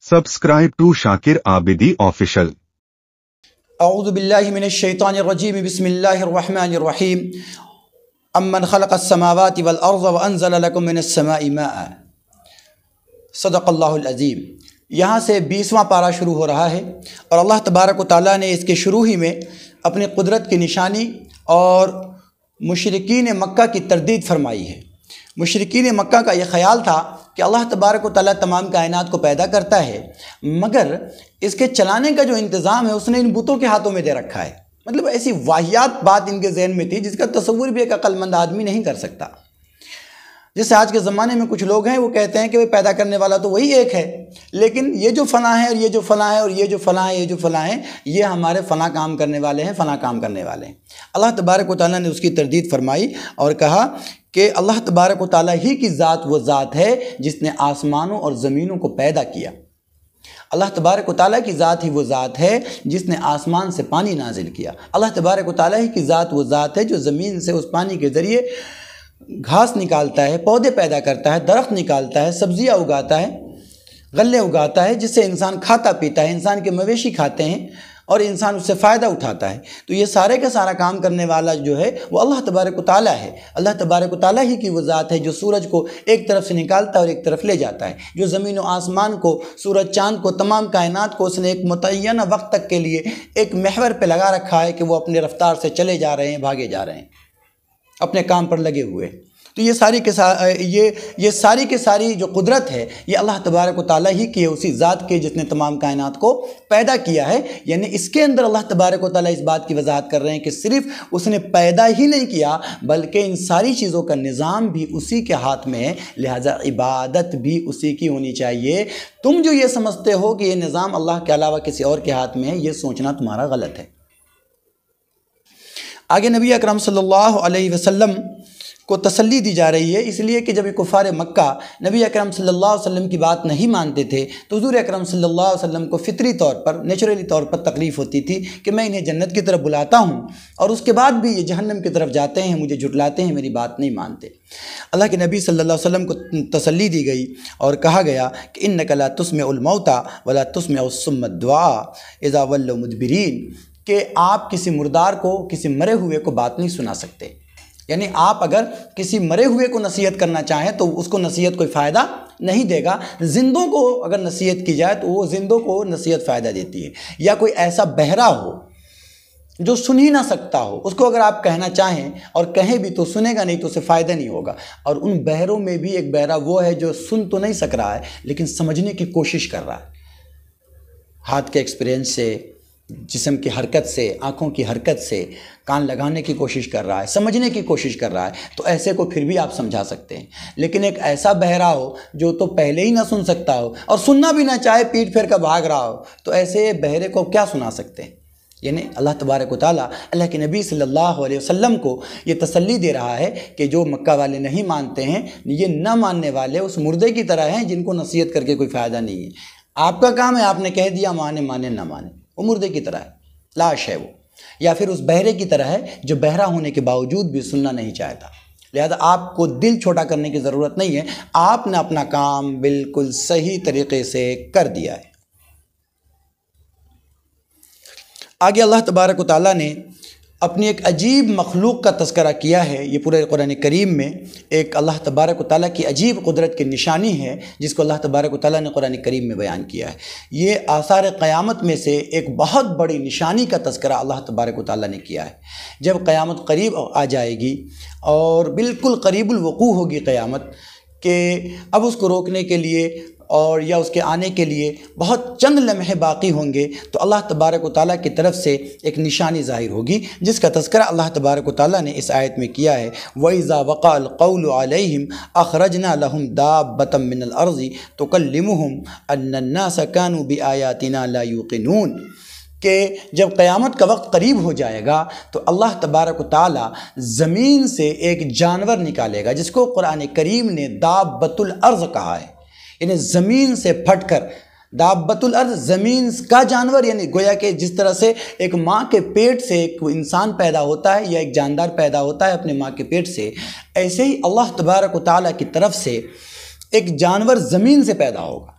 Subscribe to Shakir Abidi Official. اعوذ باللہ من الشیطان الرجیم بسم اللہ الرحمن الرحیم امن خلق السماوات والارض وانزل لکم من السماء ماء صدق اللہ العظیم۔ یہاں سے 20واں پارہ شروع ہو رہا ہے اور اللہ تبارک و تعالیٰ نے اس کے شروع ہی میں اپنی قدرت کی نشانی اور مشرکین مکہ کی تردید فرمائی ہے۔ مشرکین مکہ کا یہ خیال تھا کہ اللہ تبارک و تعالیٰ تمام کائنات کو پیدا کرتا ہے، مگر اس کے چلانے کا جو انتظام ہے اس نے ان بتوں کے ہاتھوں میں دے رکھا ہے۔ مطلب ایسی واہیات بات ان کے ذہن میں تھی جس کا تصور بھی ایک عقل مند آدمی نہیں کر سکتا۔ جیسے آج کے زمانے میں کچھ لوگ ہیں وہ کہتے ہیں کہ وہ پیدا کرنے والا تو وہی ایک ہے، لیکن یہ جو فلاں ہے اور یہ جو فلاں ہے اور یہ جو فلاں ہے یہ جو فلاں ہے یہ ہمارے فلاں کام کرنے والے ہیں، فلاں کام کرنے والے ہیں۔ اللہ تبارک و تعالیٰ نے اس کی تردید فرمائی اور کہا کہ اللہ تبارک و تعالیٰ ہی کی ذات وہ ذات ہے جس نے آسمانوں اور زمینوں کو پیدا کیا۔ اللہ تبارک و تعالیٰ کی ذات ہی وہ ذات ہے جس نے آسمان سے پانی نازل کیا۔ اللہ تبارک و تعالیٰ ہی کی ذات وہ ذات ہے جو زمین سے اس پانی کے ذریعے گھاس نکالتا ہے، پودے پیدا کرتا ہے، درخت نکالتا ہے، سبزیاں اگاتا ہے، غلے اگاتا ہے جس سے انسان کھاتا پیتا ہے، انسان کے مویشی کھاتے ہیں اور انسان اس سے فائدہ اٹھاتا ہے۔ تو یہ سارے کا سارا کام کرنے والا جو ہے وہ اللہ تبارک و تعالیٰ ہے۔ اللہ تبارک و تعالیٰ ہی کی وہ ذات ہے جو سورج کو ایک طرف سے نکالتا ہے اور ایک طرف لے جاتا ہے، جو زمین و آسمان کو، سورج چاند کو، تمام کائنات کو اس نے ایک متعینہ وقت تک کے لیے ایک محور پہ لگا رکھا ہے کہ وہ اپنے رفتار سے چلے جا رہے ہیں، بھاگے جا رہے ہیں، اپنے کام پر لگے ہوئے۔ تو یہ ساری کے ساری جو قدرت ہے یہ اللہ تبارک و تعالیٰ ہی کی ہے، اسی ذات کے جس نے تمام کائنات کو پیدا کیا ہے۔ یعنی اس کے اندر اللہ تبارک و تعالیٰ اس بات کی وضاحت کر رہے ہیں کہ صرف اس نے پیدا ہی نہیں کیا بلکہ ان ساری چیزوں کا نظام بھی اسی کے ہاتھ میں ہے، لہٰذا عبادت بھی اسی کی ہونی چاہیے۔ تم جو یہ سمجھتے ہو کہ یہ نظام اللہ کے علاوہ کسی اور کے ہاتھ میں ہے، یہ سوچنا تمہارا غلط ہے۔ آگے نبی اکرم صلی اللہ علیہ وسلم کو تسلی دی جا رہی ہے، اس لیے کہ جب یہ کفار مکہ نبی اکرم صلی اللہ علیہ وسلم کی بات نہیں مانتے تھے تو حضور اکرم صلی اللہ علیہ وسلم کو فطری طور پر، نیچرلی طور پر تکلیف ہوتی تھی کہ میں انہیں جنت کی طرف بلاتا ہوں اور اس کے بعد بھی یہ جہنم کی طرف جاتے ہیں، مجھے جھٹلاتے ہیں، میری بات نہیں مانتے۔ اللہ کے نبی صلی اللہ علیہ وسلم کو تسلی دی گئی اور کہا گیا کہ انک لا تسمع الموتى ولا تسمع الصم الدعاء اذا ولوا مدبرین، کہ آپ کسی مردار کو، کسی مرے ہوئے کو بات نہیں سنا سکتے۔ یعنی آپ اگر کسی مرے ہوئے کو نصیحت کرنا چاہیں تو اس کو نصیحت کوئی فائدہ نہیں دے گا، زندوں کو اگر نصیحت کی جائے تو وہ زندوں کو نصیحت فائدہ دیتی ہے۔ یا کوئی ایسا بہرا ہو جو سن ہی نہ سکتا ہو، اس کو اگر آپ کہنا چاہیں اور کہیں بھی تو سنے گا نہیں، تو اسے فائدہ نہیں ہوگا۔ اور ان بہروں میں بھی ایک بہرا وہ ہے جو سن تو نہیں سک رہا ہے لیکن سمجھنے کی کوشش کر رہا ہے، ہاتھ کے ایکسپیرینس سے، جسم کی حرکت سے، آنکھوں کی حرکت سے کان لگانے کی کوشش کر رہا ہے، سمجھنے کی کوشش کر رہا ہے، تو ایسے کو پھر بھی آپ سمجھا سکتے ہیں۔ لیکن ایک ایسا بہرا ہو جو تو پہلے ہی نہ سن سکتا ہو اور سننا بھی نہ چاہے، پیٹ پھیر کر بھاگ رہا ہو، تو ایسے بہرے کو کیا سنا سکتے ہیں؟ یعنی اللہ تبارک و تعالیٰ اللہ کے نبی صلی اللہ علیہ وسلم کو یہ تسلی دے رہا ہے کہ جو مکہ والے نہیں مانتے ہیں، یہ نہ ماننے والے اس مردے کی طرح ہیں جن کو نصیحت کر کے کوئی فائدہ نہیں ہے۔ آپ کا کام ہے، آپ نے کہہ دیا، مانے مانے نہ مانے، وہ مردے کی طرح ہے، لاش ہے وہ، یا پھر اس بہرے کی طرح ہے جو بہرا ہونے کے باوجود بھی سننا نہیں چاہتا۔ لہذا آپ کو دل چھوٹا کرنے کی ضرورت نہیں ہے، آپ نے اپنا کام بالکل صحیح طریقے سے کر دیا ہے۔ آگے اللہ تبارک و تعالیٰ نے اپنی ایک عجیب مخلوق کا تذکرہ کیا ہے۔ یہ پورے قرآن کریم میں ایک اللہ تبارک و تعالیٰ کی عجیب قدرت کی نشانی ہے جس کو اللہ تبارک و تعالیٰ نے قرآن کریم میں بیان کیا ہے۔ یہ آثار قیامت میں سے ایک بہت بڑی نشانی کا تذکرہ اللہ تبارک و تعالیٰ نے کیا ہے۔ جب قیامت قریب آ جائے گی اور بالکل قریب الوقوع ہوگی قیامت، کہ اب اس کو روکنے کے لیے اور یا اس کے آنے کے لیے بہت چند لمحے باقی ہوں گے، تو اللہ تبارک و تعالیٰ کی طرف سے ایک نشانی ظاہر ہوگی جس کا تذکرہ اللہ تبارک و تعالیٰ نے اس آیت میں کیا ہے۔ وَإِذَا وَقَعَ الْقَوْلُ عَلَيْهِمْ أَخْرَجْنَا لَهُمْ دَابَّةً مِّنَ الْأَرْضِ تُكَلِّمُهُمْ أَنَّ النَّاسَ كَانُوا بِآيَاتِنَا لَا يُوقِنُونَ، کہ جب قیامت کا وقت قریب ہو جائے گا تو اللہ تبارک و تعالیٰ زمین سے ایک جانور نکالے گا جس کو قرآن کریم نے دابۃ الارض کہا ہے۔ یعنی زمین سے پھٹ کر، دابۃ الارض زمین کا جانور، یعنی گویا کہ جس طرح سے ایک ماں کے پیٹ سے ایک انسان پیدا ہوتا ہے یا ایک جاندار پیدا ہوتا ہے اپنے ماں کے پیٹ سے، ایسے ہی اللہ تبارک و تعالیٰ کی طرف سے ایک جانور زمین سے پیدا ہوگا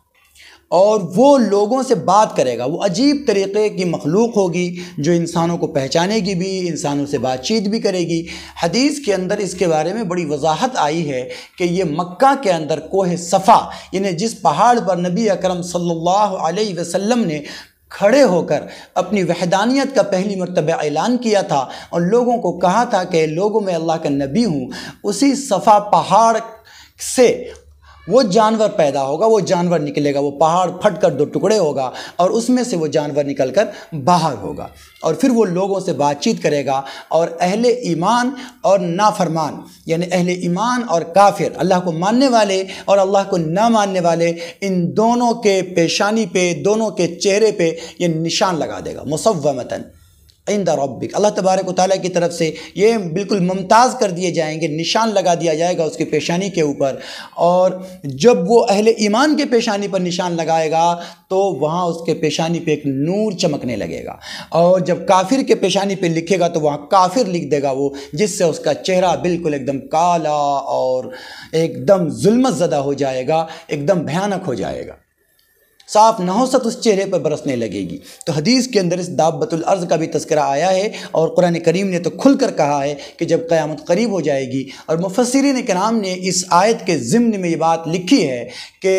اور وہ لوگوں سے بات کرے گا۔ وہ عجیب طریقے کی مخلوق ہوگی جو انسانوں کو پہچانے گی بھی، انسانوں سے بات چیت بھی کرے گی۔ حدیث کے اندر اس کے بارے میں بڑی وضاحت آئی ہے کہ یہ مکہ کے اندر کوہ صفا، یعنی جس پہاڑ پر نبی اکرم صلی اللہ علیہ وسلم نے کھڑے ہو کر اپنی وحدانیت کا پہلی مرتبہ اعلان کیا تھا اور لوگوں کو کہا تھا کہ لوگوں میں اللہ کا نبی ہوں، اسی صفا پہاڑ سے وہ جانور پیدا ہوگا، وہ جانور نکلے گا، وہ پہاڑ پھٹ کر دو ٹکڑے ہوگا اور اس میں سے وہ جانور نکل کر باہر ہوگا، اور پھر وہ لوگوں سے بات چیت کرے گا، اور اہل ایمان اور نافرمان، یعنی اہل ایمان اور کافر، اللہ کو ماننے والے اور اللہ کو نہ ماننے والے، ان دونوں کے پیشانی پہ، دونوں کے چہرے پہ یہ نشان لگا دے گا، مصومتاً عند ربک، اللہ تبارک و تعالیٰ کی طرف سے یہ بالکل ممتاز کر دیے جائیں گے، نشان لگا دیا جائے گا اس کی پیشانی کے اوپر۔ اور جب وہ اہل ایمان کے پیشانی پر نشان لگائے گا تو وہاں اس کے پیشانی پہ ایک نور چمکنے لگے گا، اور جب کافر کے پیشانی پہ لکھے گا تو وہاں کافر لکھ دے گا وہ، جس سے اس کا چہرہ بالکل ایک دم کالا اور ایک دم ظلمت زدہ ہو جائے گا، ایک دم بھیانک ہو جائے گا، صاف نحوست اس چہرے پر برسنے لگے گی۔ تو حدیث کے اندر اس دابۃ الارض کا بھی تذکرہ آیا ہے، اور قرآن کریم نے تو کھل کر کہا ہے کہ جب قیامت قریب ہو جائے گی، اور مفسرین کرام نے اس آیت کے ضمن میں یہ بات لکھی ہے کہ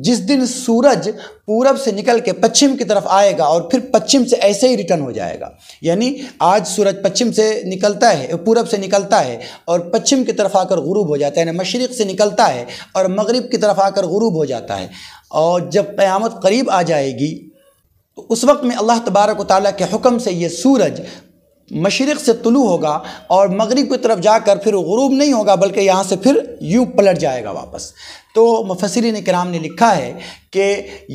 جس دن سورج پورب سے نکل کے پچھم کی طرف آئے گا اور پھر پچھم سے ایسے ہی ریٹرن ہو جائے گا، یعنی آج سورج پچھم سے نکلتا ہے، پورب سے نکلتا ہے اور پچھم کی طرف آ کر غروب ہو جاتا ہے، یعنی مشرق سے نکلتا ہے اور مغرب کی طرف آ کر غروب ہو جاتا ہے، اور جب قیامت قریب آ جائے گی تو اس وقت میں اللہ تبارک و تعالیٰ کے حکم سے یہ سورج مشرق سے طلوع ہوگا اور مغرب کی طرف جا کر پھر غروب نہیں ہوگا، بلکہ یہاں سے پھر یوں پلٹ جائے گا واپس۔ تو مفسرین کرام نے لکھا ہے کہ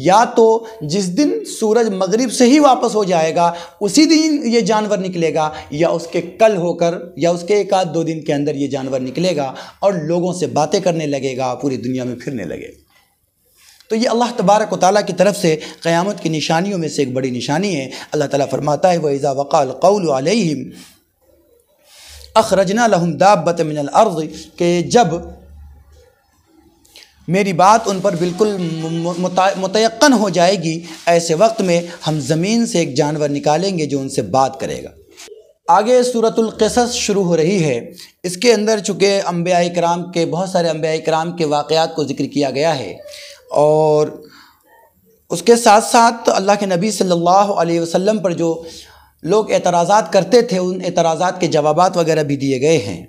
یا تو جس دن سورج مغرب سے ہی واپس ہو جائے گا اسی دن یہ جانور نکلے گا، یا اس کے کل ہو کر، یا اس کے ایک آدھ دو دن کے اندر یہ جانور نکلے گا اور لوگوں سے باتیں کرنے لگے گا، پوری دنیا میں پھرنے لگے گا۔ تو یہ اللہ تبارک و تعالیٰ کی طرف سے قیامت کی نشانیوں میں سے ایک بڑی نشانی ہے۔ اللہ تعالیٰ فرماتا ہے وَإِذَا وَقَعَ الْقَوْلُ عَلَيْهِمْ أَخْرَجْنَا لَهُمْ دَابَّةً مِنَ الْأَرْضِ، کہ جب میری بات ان پر بالکل متیقن ہو جائے گی، ایسے وقت میں ہم زمین سے ایک جانور نکالیں گے جو ان سے بات کرے گا۔ آگے سورۃ القصص شروع ہو رہی ہے۔ اس کے اندر چونکہ انبیاء کرام کے، بہت سارے انبیاء کرام کے واقعات کو ذکر کیا گیا ہے، اور اس کے ساتھ ساتھ اللہ کے نبی صلی اللہ علیہ وسلم پر جو لوگ اعتراضات کرتے تھے ان اعتراضات کے جوابات وغیرہ بھی دیے گئے ہیں۔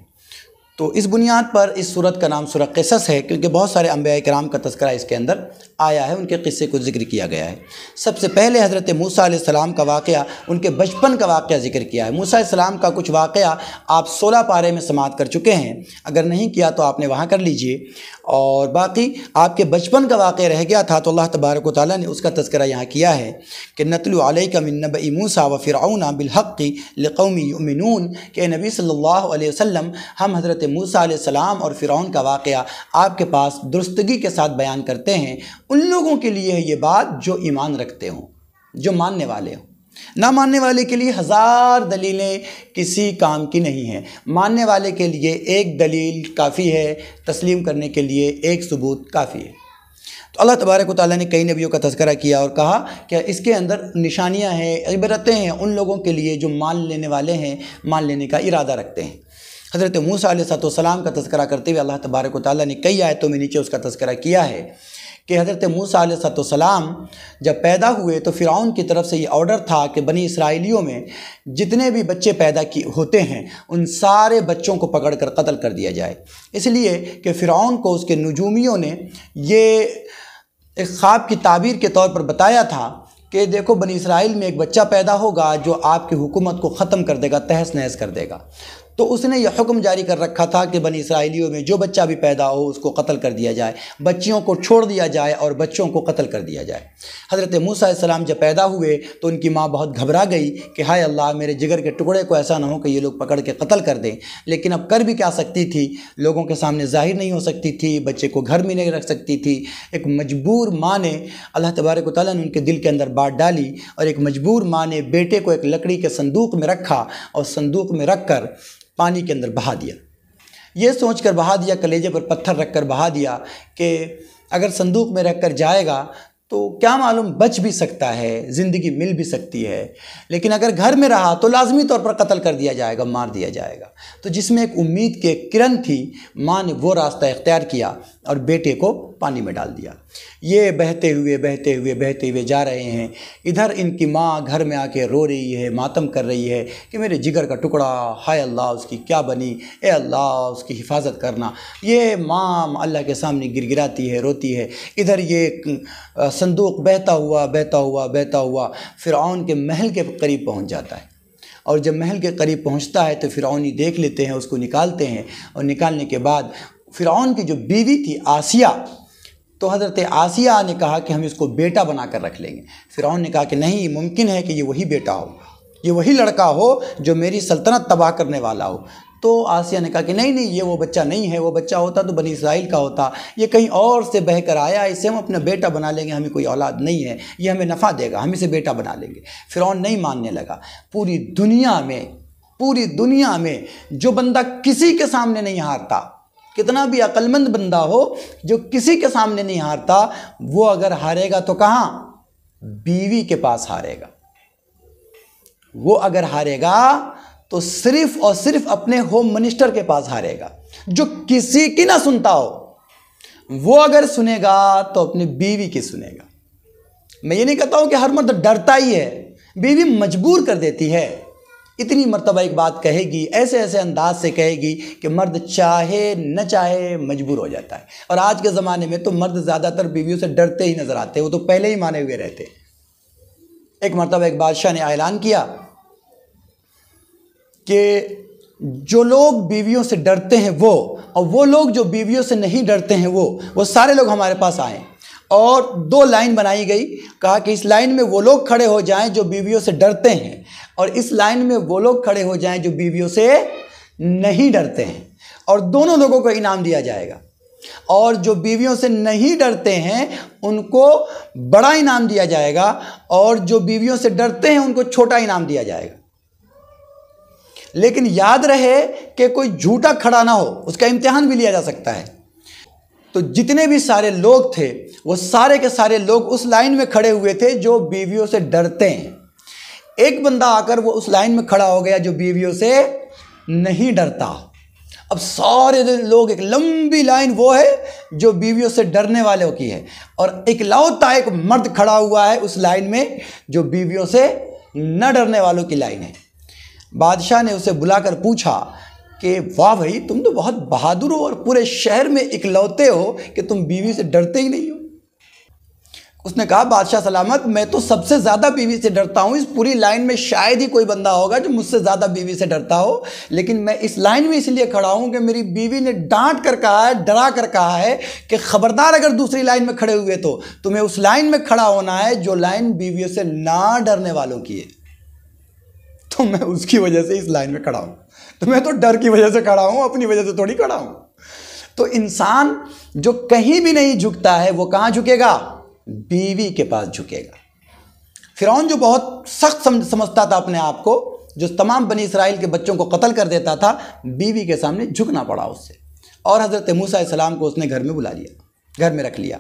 تو اس بنیاد پر اس سورت کا نام سورہ قصص ہے، کیونکہ بہت سارے انبیاء کرام کا تذکرہ اس کے اندر آیا ہے، ان کے قصے کو ذکر کیا گیا ہے۔ سب سے پہلے حضرت موسیٰ علیہ السلام کا واقعہ، ان کے بچپن کا واقعہ ذکر کیا ہے۔ موسیٰ علیہ السلام کا کچھ واقعہ آپ 16 پارے میں سماعت کر چکے ہیں، اگر نہیں کیا تو آپ نے وہاں کر لیجئے، اور باقی آپ کے بچپن کا واقعہ رہ گیا تھا تو اللہ تبارک و تعالیٰ نے اس کا تذکرہ یہاں کیا ہے کہ نتلو علیک من نبأ موسیٰ وفرعون بالحق لقوم یؤمنون، کہ نبی صلی اللہ علیہ وسلم ہم حضرت موسیٰ علیہ السلام اور فرعون کا واقعہ آپ کے پاس درستگی کے ساتھ بیان کرتے ہیں، ان لوگوں کے لیے ہے یہ بات جو ایمان رکھتے ہوں، جو ماننے والے ہوں۔ نہ ماننے والے کے لیے ہزار دلیلیں کسی کام کی نہیں ہیں، ماننے والے کے لیے ایک دلیل کافی ہے، تسلیم کرنے کے لیے ایک ثبوت کافی ہے۔ تو اللہ تبارک و تعالیٰ نے کئی نبیوں کا تذکرہ کیا اور کہا کہ اس کے اندر نشانیاں ہیں، عبرتیں ہیں ان لوگوں کے لیے جو مان لینے والے ہیں، مان لینے کا ارادہ رکھتے ہیں۔ حضرت موسیٰ علیہ السلام کا تذکرہ کرتے ہوئے اللہ تبارک و تعالیٰ نے کئی آیتوں میں نیچے اس کا تذکرہ کیا ہے کہ حضرت موسیٰ علیہ السلام جب پیدا ہوئے تو فرعون کی طرف سے یہ آرڈر تھا کہ بنی اسرائیلیوں میں جتنے بھی بچے پیدا ہوتے ہیں ان سارے بچوں کو پکڑ کر قتل کر دیا جائے، اس لیے کہ فرعون کو اس کے نجومیوں نے یہ ایک خواب کی تعبیر کے طور پر بتایا تھا کہ دیکھو بنی اسرائیل میں ایک بچہ پیدا ہوگا جو آپ کی حکومت کو ختم کر دے گا، تہس نہس کر دے گا۔ تو اس نے یہ حکم جاری کر رکھا تھا کہ بنی اسرائیلیوں میں جو بچہ بھی پیدا ہو اس کو قتل کر دیا جائے، بچیوں کو چھوڑ دیا جائے اور بچوں کو قتل کر دیا جائے۔ حضرت موسیٰ علیہ السلام جب پیدا ہوئے تو ان کی ماں بہت گھبرا گئی کہ ہائے اللہ میرے جگر کے ٹکڑے کو ایسا نہ ہو کہ یہ لوگ پکڑ کے قتل کر دیں، لیکن اب کر بھی کیا سکتی تھی، لوگوں کے سامنے ظاہر نہیں ہو سکتی تھی، بچے کو گھر میں نہیں رکھ سکتی تھی۔ ایک مجبور ماں نے، اللہ تبارک و تعالیٰ نے ان کے دل کے اندر بات ڈالی، اور ایک مجبور ماں نے بیٹے کو ایک لکڑی کے صندوق میں رکھا اور صندوق میں رکھ کر پانی کے اندر بہا دیا، یہ سوچ کر بہا دیا، کلیجے پر پتھر رکھ کر بہا دیا کہ اگر صندوق میں رکھ کر جائے گا تو کیا معلوم بچ بھی سکتا ہے، زندگی مل بھی سکتی ہے، لیکن اگر گھر میں رہا تو لازمی طور پر قتل کر دیا جائے گا، مار دیا جائے گا۔ تو جس میں ایک امید کی ایک کرن تھی، ماں نے وہ راستہ اختیار کیا اور بیٹے کو پانی میں ڈال دیا۔ یہ بہتے ہوئے جا رہے ہیں، ادھر ان کی ماں گھر میں آ کے رو رہی ہے، ماتم کر رہی ہے کہ میرے جگر کا ٹکڑا، ہائے اللہ اس کی کیا بنی، اے اللہ اس کی حفاظت کرنا۔ یہ ماں اللہ کے سامنے گر گراتی ہے، روتی ہے۔ ادھر یہ صندوق بہتا ہوا فرعون کے محل کے قریب پہنچ جاتا ہے، اور جب محل کے قریب پہنچتا ہے تو فرعونی دیکھ لیتے ہیں، اس کو نکالتے ہیں، اور نکالنے کے بعد فرعون کی جو بیوی تھی آسیہ، تو حضرت آسیہ نے کہا کہ ہم اس کو بیٹا بنا کر رکھ لیں گے۔ فرعون نے کہا کہ نہیں، یہ ممکن ہے کہ یہ وہی بیٹا ہو، یہ وہی لڑکا ہو جو میری سلطنت تباہ کرنے والا ہو۔ تو آسیہ نے کہا کہ نہیں، یہ وہ بچہ نہیں ہے، وہ بچہ ہوتا تو بنی اسرائیل کا ہوتا، یہ کہیں اور سے بہ کر آیا، اسے ہم اپنا بیٹا بنا لیں گے، ہمیں کوئی اولاد نہیں ہے، یہ ہمیں نفع دے گا، ہم اسے بیٹا بنا لیں گے۔ فرعون نہیں ماننے لگا۔ پوری دنیا میں جو بندہ کسی کے سامنے نہیں ہارتا، کتنا بھی عقل مند بندہ ہو، جو کسی کے سامنے نہیں ہارتا، وہ اگر ہارے گا تو کہاں؟ بیوی کے پاس ہارے گا۔ وہ اگر ہارے گا تو صرف اور صرف اپنے ہوم منسٹر کے پاس ہارے گا، جو کسی کی نہ سنتا ہو۔ وہ اگر سنے گا تو اپنی بیوی کی سنے گا۔ میں یہ نہیں کہتا ہوں کہ ہر مرد ڈرتا ہی ہے، بیوی مجبور کر دیتی ہے۔ اتنی مرتبہ ایک بات کہے گی، ایسے انداز سے کہے گی کہ مرد چاہے نہ چاہے مجبور ہو جاتا ہے۔ اور آج کے زمانے میں تو مرد زیادہ تر بیویوں سے ڈرتے ہی نظر آتے، وہ تو پہلے ہی مانے ہوئے رہتے۔ ایک مرتبہ ایک بادشاہ نے اعلان کیا کہ جو لوگ بیویوں سے ڈرتے ہیں وہ، اور وہ لوگ جو بیویوں سے نہیں ڈرتے ہیں وہ سارے لوگ ہمارے پاس آئیں۔ اور 2 لائن بنائی گئی، کہا کہ اس لائن میں وہ لوگ کھڑے ہو جائیں جو بیویوں سے ڈرتے ہیں، اور اس لائن میں وہ لوگ کھڑے ہو جائیں جو بیویوں سے نہیں ڈرتے ہیں، اور دونوں لوگوں کو انعام دیا جائے گا۔ اور جو بیویوں سے نہیں ڈرتے ہیں ان کو بڑا انعام دیا جائے گا، اور جو بیویوں سے ڈرتے ہیں ان کو چھوٹا انعام دیا جائے گا۔ لیکن یاد رہے کہ کوئی جھوٹا کھڑا نہ ہو، اس کا امتحان بھی لیا جا سکتا ہے۔ تو جتنے بھی سارے لوگ تھے وہ سارے کے سارے لوگ اس لائن میں کھڑے ہوئے تھے جو بیویوں سے ڈرتے ہیں۔ ایک بندہ آ کر وہ اس لائن میں کھڑا ہو گیا جو بیویوں سے نہیں ڈرتا۔ اب سارے لوگ، ایک لمبی لائن وہ ہے جو بیویوں سے ڈرنے والوں کی ہے، اور اکلوتا ایک مرد کھڑا ہوا ہے اس لائن میں جو بیویوں سے نہ ڈرنے والوں کی لائن ہے۔ بادشاہ نے اسے بلا کر پوچھا کہ واہ بھائی، تم تو بہت بہادر ہو اور پورے شہر میں اکلوتے ہو کہ تم بیوی سے ڈرتے ہی نہیں ہو۔ اس نے کہا بادشاہ سلامت، میں تو سب سے زیادہ بیوی سے ڈرتا ہوں، اس پوری لائن میں شاید ہی کوئی بندہ ہوگا جو مجھ سے زیادہ بیوی سے ڈرتا ہو، لیکن میں اس لائن میں اس لیے کھڑا ہوں کہ میری بیوی نے ڈانٹ کر کہا ہے، ڈرا کر کہا ہے کہ خبردار اگر دوسری لائن میں کھڑے ہوئے تو تمہیں اس لائن میں کھڑا ہونا ہے جو لائن بیویوں سے نہ ڈرنے والوں کی ہے۔ تو میں اس کی وجہ سے اس لائن میں کھڑا ہوں، تو میں تو ڈر کی وجہ سے کھڑا ہوں، اپنی وجہ سے تھوڑی کھڑا ہوں۔ تو انسان جو کہیں بھی نہیں جھکتا ہے وہ کہاں جھکے گا؟ بیوی کے پاس جھکے گا۔ فرعون جو بہت سخت سمجھتا تھا اپنے آپ کو، جو تمام بنی اسرائیل کے بچوں کو قتل کر دیتا تھا، بیوی کے سامنے جھکنا پڑا اس سے، اور حضرت موسیٰ علیہ السلام کو اس نے گھر میں بلا لیا، گھر میں رکھ لیا۔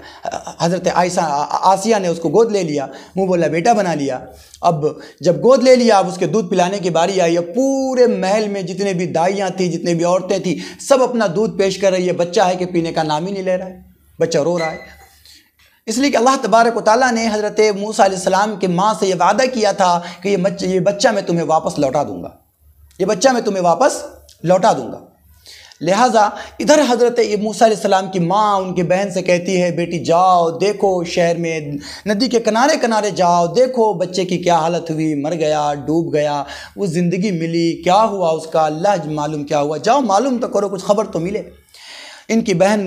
حضرت آسیہ نے اس کو گود لے لیا، منہ بولا بیٹا بنا لیا۔ اب جب گود لے لیا، اب اس کے دودھ پلانے کی باری آئی۔ اب پورے محل میں جتنے بھی دائیاں تھیں، جتنے بھی عورتیں تھیں، سب اپنا دودھ پیش کر رہی ہے۔ بچہ ہے کہ پینے کا نام ہی نہیں لے رہا ہے، بچہ رو رہا ہے، اس لیے کہ اللہ تبارک و تعالیٰ نے حضرت موسیٰ علیہ السلام کے ماں سے یہ وعدہ کیا تھا کہ یہ بچہ میں تمہیں واپس لوٹا دوں گا، یہ بچہ میں تمہیں واپس لوٹا دوں گا۔ لہٰذا ادھر حضرت موسیٰ علیہ السلام کی ماں ان کی بہن سے کہتی ہے بیٹی جاؤ دیکھو، شہر میں ندی کے کنارے کنارے جاؤ، دیکھو بچے کی کیا حالت ہوئی، مر گیا، ڈوب گیا، وہ زندگی ملی، کیا ہوا اس کا، اللہ معلوم کیا ہوا، جاؤ معلوم تو کرو، کچھ خبر تو ملے۔ ان کی بہن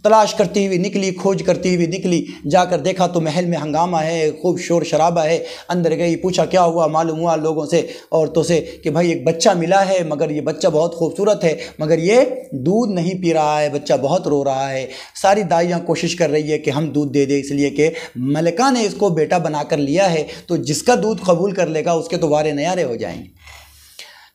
تلاش کرتی ہوئی نکلی، کھوج کرتی ہوئی نکلی، جا کر دیکھا تو محل میں ہنگامہ ہے، خوب شور شرابہ ہے۔ اندر گئی، پوچھا کیا ہوا، معلوم ہوا لوگوں سے، عورتوں سے کہ بھائی ایک بچہ ملا ہے، مگر یہ بچہ بہت خوبصورت ہے، مگر یہ دودھ نہیں پی رہا ہے، بچہ بہت رو رہا ہے۔ ساری دائیاں کوشش کر رہی ہے کہ ہم دودھ دے دیں، اس لیے کہ ملکہ نے اس کو بیٹا بنا کر لیا ہے، تو جس کا دودھ قبول کر لے گا اس کے تو وارے نیارے ہو جائیں گے۔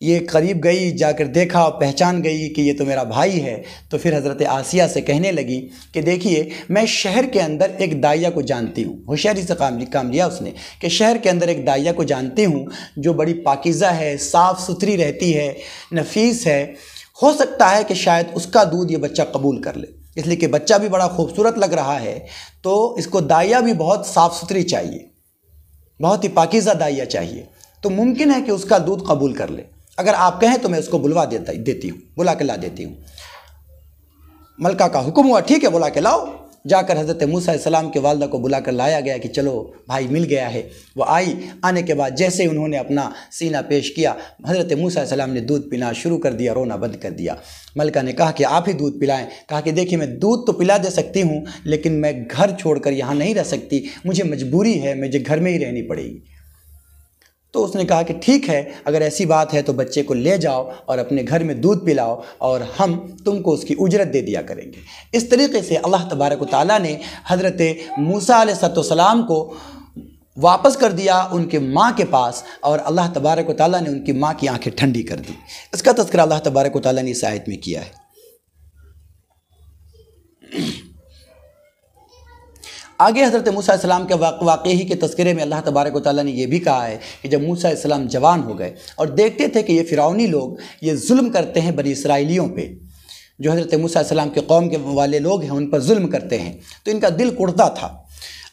یہ قریب گئی، جا کر دیکھا اور پہچان گئی کہ یہ تو میرا بھائی ہے، تو پھر حضرت آسیہ سے کہنے لگی کہ دیکھیے میں شہر کے اندر ایک داعیہ کو جانتی ہوں، ہوشیاری سے کام لیا اس نے کہ شہر کے اندر ایک داعیہ کو جانتی ہوں جو بڑی پاکیزہ ہے، صاف ستھری رہتی ہے، نفیس ہے، ہو سکتا ہے کہ شاید اس کا دودھ یہ بچہ قبول کر لے، اس لیے کہ بچہ بھی بڑا خوبصورت لگ رہا ہے، تو اس کو داعیہ بھی بہت صاف ستھری چاہیے، بہت ہی پاکیزہ داعیہ چاہیے، تو ممکن ہے کہ اس کا دودھ قبول کر لے، اگر آپ کہیں تو میں اس کو بلا کے لا دیتی ہوں۔ ملکہ کا حکم ہوا، ٹھیک ہے بلا کے لاؤ۔ جا کر حضرت موسیٰ علیہ السلام کے والدہ کو بلا کر لایا گیا کہ چلو بھائی مل گیا ہے۔ وہ آئی، آنے کے بعد جیسے انہوں نے اپنا سینہ پیش کیا، حضرت موسیٰ علیہ السلام نے دودھ پینا شروع کر دیا، رونا بند کر دیا۔ ملکہ نے کہا کہ آپ ہی دودھ پلائیں، کہا کہ دیکھیے میں دودھ تو پلا دے سکتی ہوں لیکن میں گھر چھوڑ کر یہاں نہیں رہ سکتی، مجھے مجبوری ہے، مجھے گھر میں ہی رہنی پڑے گی۔ تو اس نے کہا کہ ٹھیک ہے، اگر ایسی بات ہے تو بچے کو لے جاؤ اور اپنے گھر میں دودھ پلاؤ اور ہم تم کو اس کی اجرت دے دیا کریں گے۔ اس طریقے سے اللہ تبارک و تعالیٰ نے حضرت موسیٰ علیہ السلام کو واپس کر دیا ان کے ماں کے پاس، اور اللہ تبارک و تعالیٰ نے ان کی ماں کی آنکھیں ٹھنڈی کر دی۔ اس کا تذکرہ اللہ تبارک و تعالیٰ نے اس آیت میں کیا ہے۔ آگے حضرت موسیٰ علیہ السلام کے واقعے ہی کے تذکرے میں اللہ تبارک و تعالیٰ نے یہ بھی کہا ہے کہ جب موسیٰ علیہ السلام جوان ہو گئے اور دیکھتے تھے کہ یہ فرعونی لوگ یہ ظلم کرتے ہیں بنی اسرائیلیوں پہ، جو حضرت موسیٰ علیہ السلام کے قوم کے والے لوگ ہیں ان پر ظلم کرتے ہیں، تو ان کا دل کڑتا تھا۔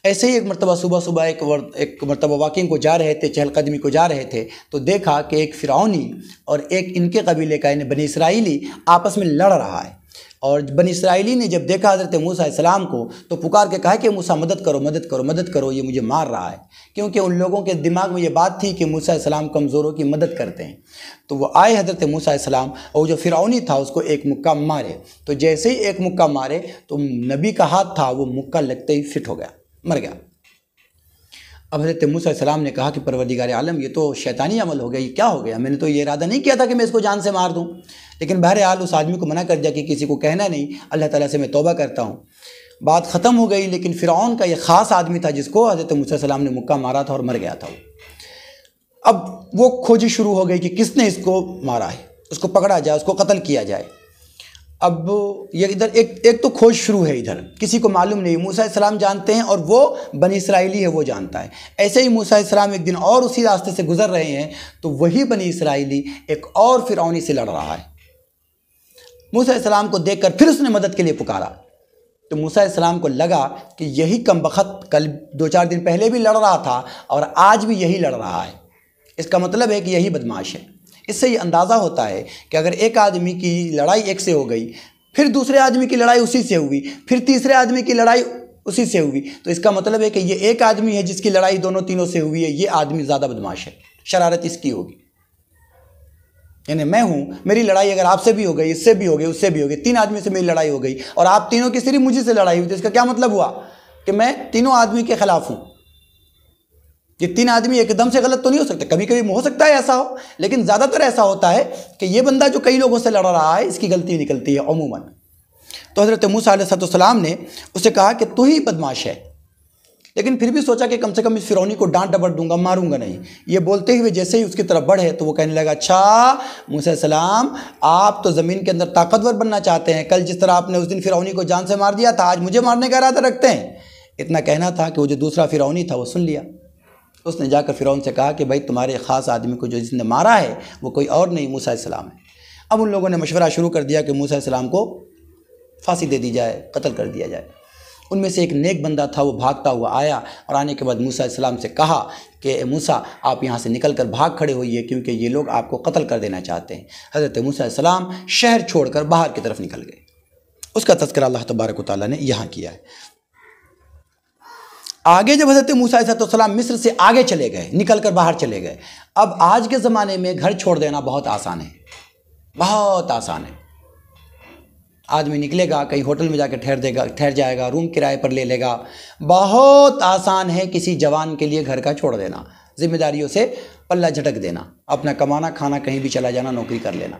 ایسے ہی ایک مرتبہ صبح ایک مرتبہ واکنگ کو جا رہے تھے، چہل قدمی کو جا رہے تھے، تو دیکھا کہ ایک فرعونی اور ایک ان کے قبیلے کا یعنی بنی اسرائیلی آپس میں لڑ رہا ہے، اور بنی اسرائیلی نے جب دیکھا حضرت موسیٰ علیہ السلام کو تو پکار کے کہا کہ موسیٰ مدد کرو مدد کرو مدد کرو، یہ مجھے مار رہا ہے، کیونکہ ان لوگوں کے دماغ میں یہ بات تھی کہ موسیٰ علیہ السلام کمزوروں کی مدد کرتے ہیں۔ تو وہ آئے حضرت موسیٰ علیہ السلام، اور جو فرعونی تھا اس کو ایک مکہ مارے، تو جیسے ہی ایک مکہ مارے تو نبی کا ہاتھ تھا وہ مکہ لگتے ہی فٹ ہو گیا، مر گیا۔ اب حضرت موسیٰ علیہ السلام نے کہا کہ پروردگار عالم یہ تو شیطانی عمل ہو گیا، یہ کیا ہو گیا؟ میں نے تو یہ ارادہ نہیں کیا تھا کہ میں اس کو جان سے مار دوں، لیکن بہرحال اس آدمی کو منع کر دیا کہ کسی کو کہنا نہیں، اللہ تعالیٰ سے میں توبہ کرتا ہوں۔ بات ختم ہو گئی، لیکن فرعون کا یہ خاص آدمی تھا جس کو حضرت موسیٰ علیہ السلام نے مکہ مارا تھا اور مر گیا تھا وہ۔ اب وہ کھوجی شروع ہو گئی کہ کس نے اس کو مارا ہے، اس کو پکڑا جائے، اس کو قتل کیا جائے۔ اب یہ ادھر ایک تو کھوج شروع ہے، ادھر کسی کو معلوم نہیں، موسیٰ علیہ السلام جانتے ہیں اور وہ بنی اسرائیلی ہے وہ جانتا ہے۔ ایسے ہی موسیٰ علیہ السلام ایک دن اور اسی راستے سے گزر رہے ہیں تو وہی بنی اسرائیلی ایک اور فرعونی سے لڑ رہا ہے۔ موسیٰ علیہ السلام کو دیکھ کر پھر اس نے مدد کے لیے پکارا، تو موسیٰ علیہ السلام کو لگا کہ یہی کمبخت کل 2-4 دن پہلے بھی لڑ رہا تھا اور آج بھی یہی لڑ رہا ہے، اس کا مطلب ہے کہ یہی بدماش ہے۔ اس سے یہ اندازہ ہوتا ہے کہ اگر ایک آدمی کی لڑائی ایک سے ہو گئی، پھر دوسرے آدمی کی لڑائی اسی سے ہوئی، پھر تیسرے آدمی کی لڑائی اسی سے ہوئی، تو اس کا مطلب ہے کہ یہ ایک آدمی ہے جس کی لڑائی دونوں تینوں سے ہوئی ہے، یہ آدمی زیادہ بدماش ہے، شرارت اس کی ہوگی۔ یعنی میں ہوں، میری لڑائی اگر آپ سے بھی ہو گئی، اس سے بھی ہو گئی، اس سے بھی ہو گئی، 3 آدمی سے میری لڑائی ہو گئی اور آپ تینوں کی صرف مجھے سے لڑائی ہوئی، تو اس کا کیا مطلب ہوا کہ میں تینوں آدمی کے خلاف ہوں۔ یہ 3 آدمی ایک دم سے غلط تو نہیں ہو سکتے، کبھی کبھی ہو سکتا ہے ایسا ہو، لیکن زیادہ تر ایسا ہوتا ہے کہ یہ بندہ جو کئی لوگوں سے لڑ رہا ہے اس کی غلطی نکلتی ہے عموماً۔ تو حضرت موسیٰ علیہ السلام نے اسے کہا کہ تو ہی بدماش ہے، لیکن پھر بھی سوچا کہ کم سے کم اس فرعونی کو ڈانٹ ڈپٹ دوں گا، ماروں گا نہیں۔ یہ بولتے ہوئے جیسے ہی اس کی طرف بڑھے تو وہ کہنے لگا، اچھا موسیٰ علیہ السلام آپ تو زمین کے اندر طاقتور بننا چاہتے ہیں، کل جس طرح آپ نے اس دن فرعونی کو جان سے مار دیا تھا، آج مجھے مارنے کا ارادہ رکھتے ہیں۔ اتنا کہنا تھا کہ وہ جو دوسرا فرعونی تھا وہ سن لیا، اس نے جا کر فرعون سے کہا کہ بھائی تمہارے خاص آدمی کو جو جس نے مارا ہے وہ کوئی اور نہیں، موسیٰ علیہ السلام ہے۔ اب ان لوگوں نے مشورہ شروع کر دیا کہ موسیٰ علیہ السلام کو پھانسی دے دی جائے، قتل کر دیا جائے۔ ان میں سے ایک نیک بندہ تھا، وہ بھاگتا ہوا آیا اور آنے کے بعد موسیٰ علیہ السلام سے کہا کہ اے موسیٰ آپ یہاں سے نکل کر بھاگ کھڑے ہوئیے کیونکہ یہ لوگ آپ کو قتل کر دینا چاہتے ہیں۔ حضرت موسیٰ علیہ السلام شہر چھوڑ کر باہر کی طرف نکل گئے۔ اس کا تذکرہ اللہ تبارک و تعالیٰ نے یہاں کیا ہے۔ آگے جب حضرت موسیٰ علیہ السلام مصر سے آگے چلے گئے، نکل کر باہر چلے گئے، اب آج کے زمانے میں گھر چھوڑ دینا بہت آسان ہے، بہت آسان ہے۔ آدمی نکلے گا، کہیں ہوٹل میں جا کے ٹھہر جائے گا، روم کرائے پر لے لے گا۔ بہت آسان ہے کسی جوان کے لیے گھر کا چھوڑ دینا، ذمہ داریوں سے پلہ جھٹک دینا، اپنا کمانا کھانا کہیں بھی چلا جانا، نوکری کر لینا۔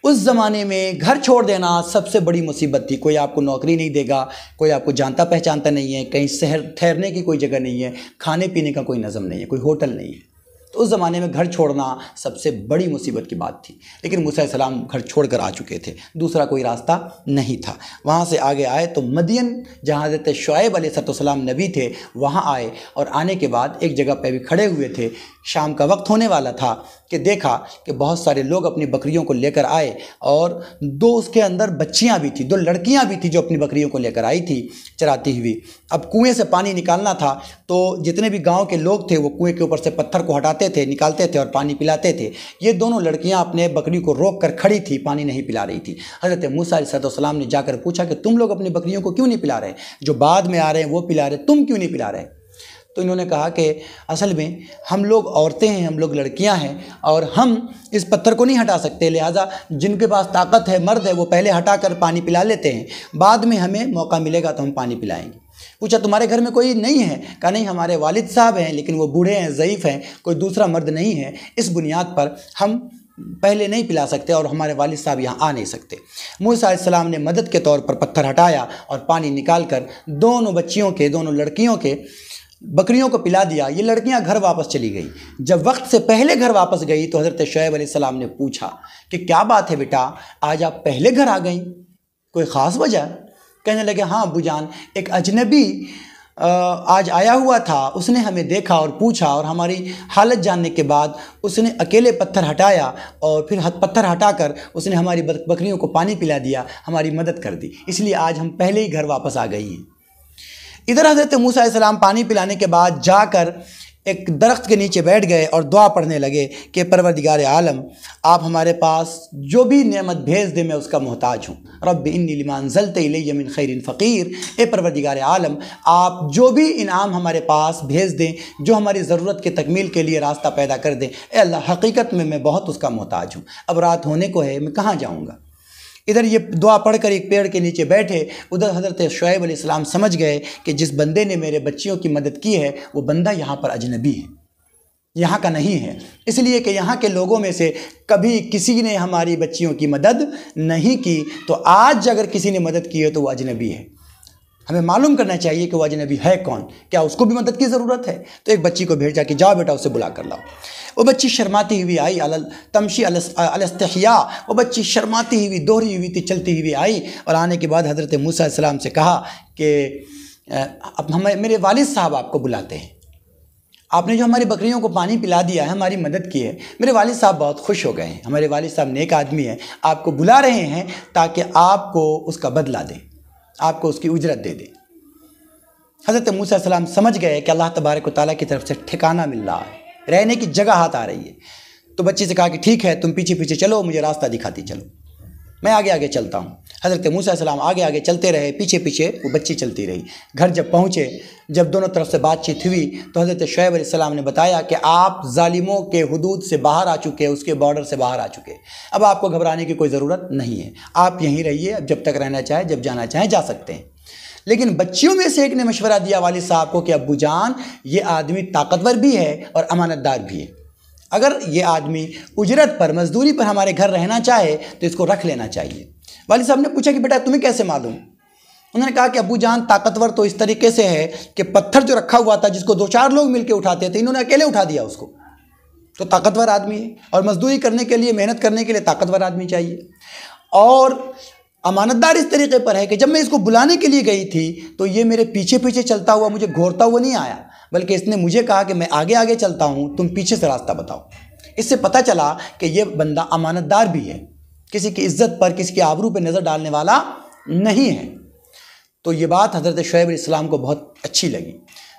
اس زمانے میں گھر چھوڑ دینا سب سے بڑی مصیبت تھی۔ کوئی آپ کو نوکری نہیں دے گا، کوئی آپ کو جانتا پہچانتا نہیں ہے، کہیں ٹھہرنے کی کوئی جگہ نہیں ہے، کھانے پینے کا کوئی نظم نہیں ہے، کوئی ہوٹل نہیں ہے۔ تو اس زمانے میں گھر چھوڑنا سب سے بڑی مصیبت کی بات تھی، لیکن موسیٰ علیہ السلام گھر چھوڑ کر آ چکے تھے، دوسرا کوئی راستہ نہیں تھا۔ وہاں سے آگے آئے تو مدین جہاں حضرت شعیب علیہ السلام نبی تھے وہاں آئے، اور آنے کے بعد ایک جگہ پہ بھی کھڑے ہوئے تھے، شام کا وقت ہونے والا تھا کہ دیکھا کہ بہت سارے لوگ اپنی بکریوں کو لے کر آئے، اور دو اس کے اندر بچیاں بھی تھیں، دو لڑکیاں بھی تھیں جو اپنی بکریوں کو لے کر آئی تھی چراتی ہوئی۔ اب کنویں سے پانی نکالنا تھا تو جتنے بھی گاؤں کے لوگ تھے وہ کنویں کے اوپر سے پتھر کو ہٹاتے تھے، نکالتے تھے اور پانی پلاتے تھے۔ یہ دونوں لڑکیاں اپنے بکری کو روک کر کھڑی تھی، پانی نہیں پلا رہی تھی۔ حضرت موسیٰ علیہ السلام نے جا کر پوچھا کہ تم لوگ اپنی بکریوں کو کیوں نہیں پلا رہے؟ جو بعد میں آ رہے ہیں وہ پلا رہے، تم کیوں نہیں پلا رہے؟ تو انہوں نے کہا کہ اصل میں ہم لوگ عورتیں ہیں، ہم لوگ لڑکیاں ہیں، اور ہم اس پتھر کو نہیں ہٹا سکتے، لہٰذا جن کے پاس طاقت ہے، مرد ہے، وہ پہلے ہٹا کر پانی پلا لیتے ہیں، بعد میں ہمیں موقع ملے گا تو ہم پانی پلائیں گے۔ پوچھا تمہارے گھر میں کوئی نہیں ہے؟ کہا نہیں، ہمارے والد صاحب ہیں لیکن وہ بوڑھے ہیں، ضعیف ہیں، کوئی دوسرا مرد نہیں ہے، اس بنیاد پر ہم پہلے نہیں پلا سکتے اور ہمارے والد صاحب یہاں آ نہیں سکتے۔ موسیٰ علیہ السلام نے مدد کے طور پر پتھر ہٹایا اور پانی نکال کر دونوں بچیوں کے، دونوں لڑکیوں کے بکریوں کو پلا دیا۔ یہ لڑکیاں گھر واپس چلی گئی۔ جب وقت سے پہلے گھر واپس گئی تو حضرت شعیب علیہ السلام نے پوچھا کہ کیا بات ہے بیٹا، آج آپ پہلے گھر آ گئیں، کوئی خاص وجہ؟ کہنے لگے ہاں ابو جان، ایک اجنبی آج آیا ہوا تھا، اس نے ہمیں دیکھا اور پوچھا، اور ہماری حالت جاننے کے بعد اس نے اکیلے پتھر ہٹایا اور پھر پتھر ہٹا کر اس نے ہماری بکریوں کو پانی پلا دیا، ہماری مدد کر دی، اس لیے آج ہم پہلے ہی گھر واپس آ گئی ہیں۔ ادھر حضرت موسیٰ علیہ السلام پانی پلانے کے بعد جا کر ایک درخت کے نیچے بیٹھ گئے اور دعا پڑھنے لگے کہ پروردگار عالم، آپ ہمارے پاس جو بھی نعمت بھیج دیں میں اس کا محتاج ہوں۔ رب انی لما انزلت الی من خیر فقیر، اے پروردگار عالم، آپ جو بھی انعام ہمارے پاس بھیج دیں، جو ہماری ضرورت کے تکمیل کے لیے راستہ پیدا کر دیں، اے اللہ حقیقت میں بہت اس کا محتاج ہوں، اب رات ہونے کو ہے، میں کہاں جاؤں گا۔ ادھر یہ دعا پڑھ کر ایک پیڑ کے نیچے بیٹھے، ادھر حضرت شعیب علیہ السلام سمجھ گئے کہ جس بندے نے میرے بچیوں کی مدد کی ہے وہ بندہ یہاں پر اجنبی ہے، یہاں کا نہیں ہے، اس لیے کہ یہاں کے لوگوں میں سے کبھی کسی نے ہماری بچیوں کی مدد نہیں کی، تو آج اگر کسی نے مدد کی ہے تو وہ اجنبی ہے۔ ہمیں معلوم کرنا چاہیے کہ وہ اجنبی ہے کون، کیا اس کو بھی مدد کی ضرورت ہے؟ تو ایک بچی کو بھیجا کہ جاؤ بیٹا اسے بلا کر لاؤ۔ وہ بچی شرماتی ہوئی آئی، تمشی علی الاستحیاء، وہ بچی شرماتی ہوئی، دوہری ہوئی تھی، چلتی ہوئی آئی، اور آنے کے بعد حضرت موسیٰ علیہ السلام سے کہا کہ میرے والد صاحب آپ کو بلاتے ہیں، آپ نے جو ہماری بکریوں کو پانی پلا دیا ہے، ہماری مدد کی ہے، میرے والد صاحب بہت خوش ہو گئے ہیں، ہمارے والد صاحب نیک آدمی ہیں، آپ کو بلا رہے ہیں تاکہ آپ کو اس کا بدلہ دیں، آپ کو اس کی اجرت دے دیں۔ حضرت موسیٰ علیہ السلام سمجھ گئے کہ اللہ تبارک و تعالیٰ کی طرف سے ٹھکانہ مل رہا ہے، رہنے کی جگہ ہاتھ آ رہی ہے، تو بچی سے کہا کہ ٹھیک ہے تم پیچھے پیچھے چلو، مجھے راستہ دکھاتی چلو، میں آگے آگے چلتا ہوں۔ حضرت موسیٰ علیہ السلام آگے آگے چلتے رہے، پیچھے پیچھے وہ بچی چلتی رہی۔ گھر جب پہنچے، جب دونوں طرف سے بات چیت ہوئی تو حضرت شعیب علیہ السلام نے بتایا کہ آپ ظالموں کے حدود سے باہر آ چکے، اس کے بارڈر سے باہر آ چکے، اب آپ کو گھبرانے کی کوئی ضرورت نہیں ہے، آپ یہیں رہیے، اب جب تک رہنا چاہے، جب جانا چاہیں جا سکتے ہیں۔ لیکن بچیوں میں سے ایک نے مشورہ دیا والد صاحب کو کہ ابو جان، یہ آدمی طاقتور بھی ہے اور امانت دار بھی ہے، اگر یہ آدمی اجرت پر، مزدوری پر ہمارے گھر رہنا چاہے تو اس کو رکھ لینا چاہیے۔ والد صاحب نے پوچھا کہ بیٹا تمہیں کیسے معلوم؟ انہوں نے کہا کہ ابو جان طاقتور تو اس طریقے سے ہے کہ پتھر جو رکھا ہوا تھا جس کو 2-4 لوگ مل کے اٹھاتے تھے، انہوں نے اکیلے اٹھا دیا اس کو، تو طاقتور آدمی ہے، اور مزدوری کرنے کے لیے، محنت کرنے کے لیے طاقتور آدمی چاہیے۔ اور امانت دار اس طریقے پر ہے کہ جب میں اس کو بلانے کے لیے گئی تھی تو یہ میرے پیچھے پیچھے چلتا ہوا، مجھے گھورتا ہوا نہیں آیا، بلکہ اس نے مجھے کہا کہ میں آگے آگے چلتا ہوں، تم پیچھے سے راستہ بتاؤ۔ اس سے پتہ چلا کہ یہ بندہ امانت دار بھی ہے، کسی کی عزت پر، کسی کی آبرو پہ نظر ڈالنے والا نہیں ہے۔ تو یہ بات حضرت شعیب علیہ السلام کو بہت اچھی لگی۔